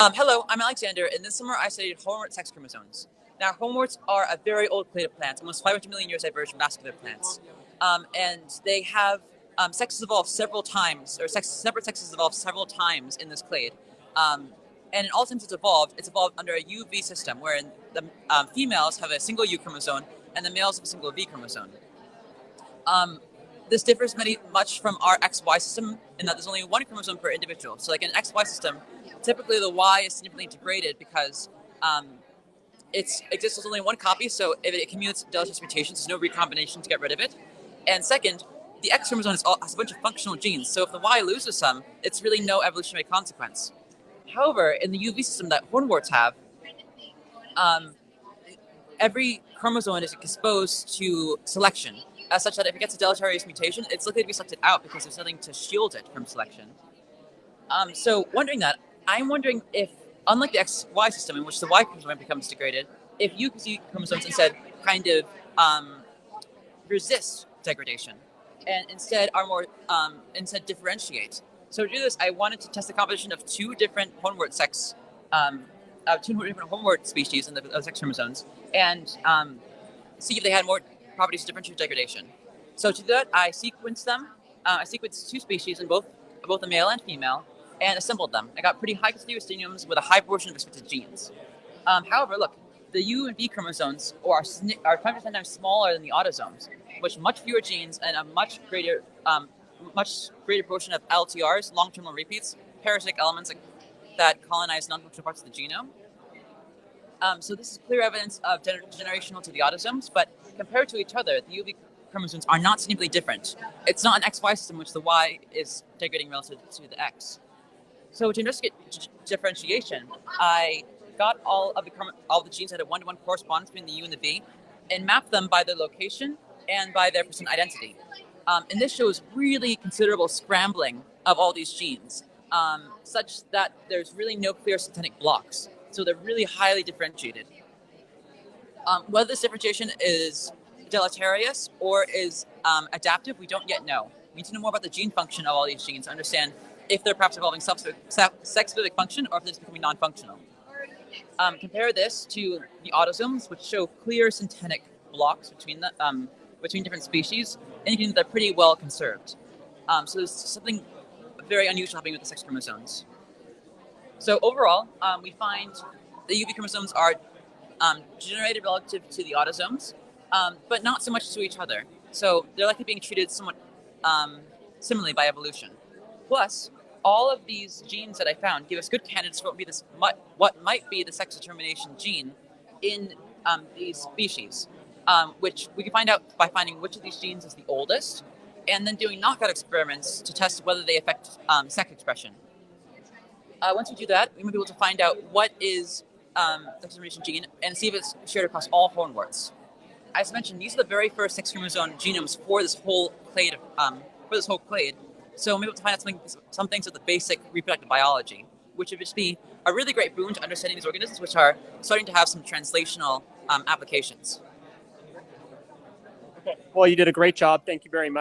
Hello, I'm Alexander, and this summer I studied hornwort sex chromosomes. Now, hornworts are a very old clade of plants, almost 500 million years diverged from vascular plants. And they have sexes evolved several times, or separate sexes evolved several times in this clade. And in all times it's evolved under a UV system, wherein the females have a single U chromosome and the males have a single V chromosome. This differs much from our XY system in that there's only one chromosome per individual. So like in an XY system, typically the Y is significantly degraded because it exists as only one copy, so if it commutes deleterious mutations, there's no recombination to get rid of it. And second, the X chromosome has a bunch of functional genes, so if the Y loses some, it's really no evolutionary consequence. However, in the UV system that hornworts have, every chromosome is exposed to selection, such that if it gets a deleterious mutation, it's likely to be selected out because there's nothing to shield it from selection. So I'm wondering if, unlike the XY system in which the Y chromosome becomes degraded, if UZ chromosomes instead kind of resist degradation and instead are more instead differentiate. So to do this, I wanted to test the composition of two different hornwort species in the sex chromosomes and see if they had more properties to differentiate degradation. So to do that, I sequenced them. I sequenced two species in both a male and female, and assembled them. I got pretty high contiguous genomes with a high proportion of expected genes. However, look, the U and V chromosomes are 5 to 10 times smaller than the autosomes, which much fewer genes and a much greater proportion of LTRs, long-terminal repeats, parasitic elements that colonize non-functional parts of the genome. So this is clear evidence of generational to the autosomes, but compared to each other, the UV chromosomes are not significantly different. It's not an XY system in which the Y is degrading relative to the X. So to investigate differentiation, I got all of the genes that had one-to-one correspondence between the U and the V, and mapped them by their location and by their percent identity. And this shows really considerable scrambling of all these genes, such that there's really no clear syntenic blocks. So they're really highly differentiated. Whether this differentiation is deleterious or is adaptive, we don't yet know. We need to know more about the gene function of all these genes to understand if they're perhaps evolving sex-specific function or if they're just becoming non-functional. Compare this to the autosomes, which show clear syntenic blocks between different species, indicating that they're pretty well conserved. So there's something very unusual happening with the sex chromosomes. So overall, we find the UV chromosomes are generated relative to the autosomes, but not so much to each other. So they're likely being treated somewhat similarly by evolution. Plus, all of these genes that I found give us good candidates for what might be the sex determination gene in these species, which we can find out by finding which of these genes is the oldest, and then doing knockout experiments to test whether they affect sex expression. Once we do that, we might be able to find out what is the sex determination gene and see if it's shared across all hornworts. As mentioned, these are the very first sex chromosome genomes for this whole clade. So we'll be able to find out some things of the basic reproductive biology, which would just be a really great boon to understanding these organisms, which are starting to have some translational applications. Okay. Well, you did a great job. Thank you very much.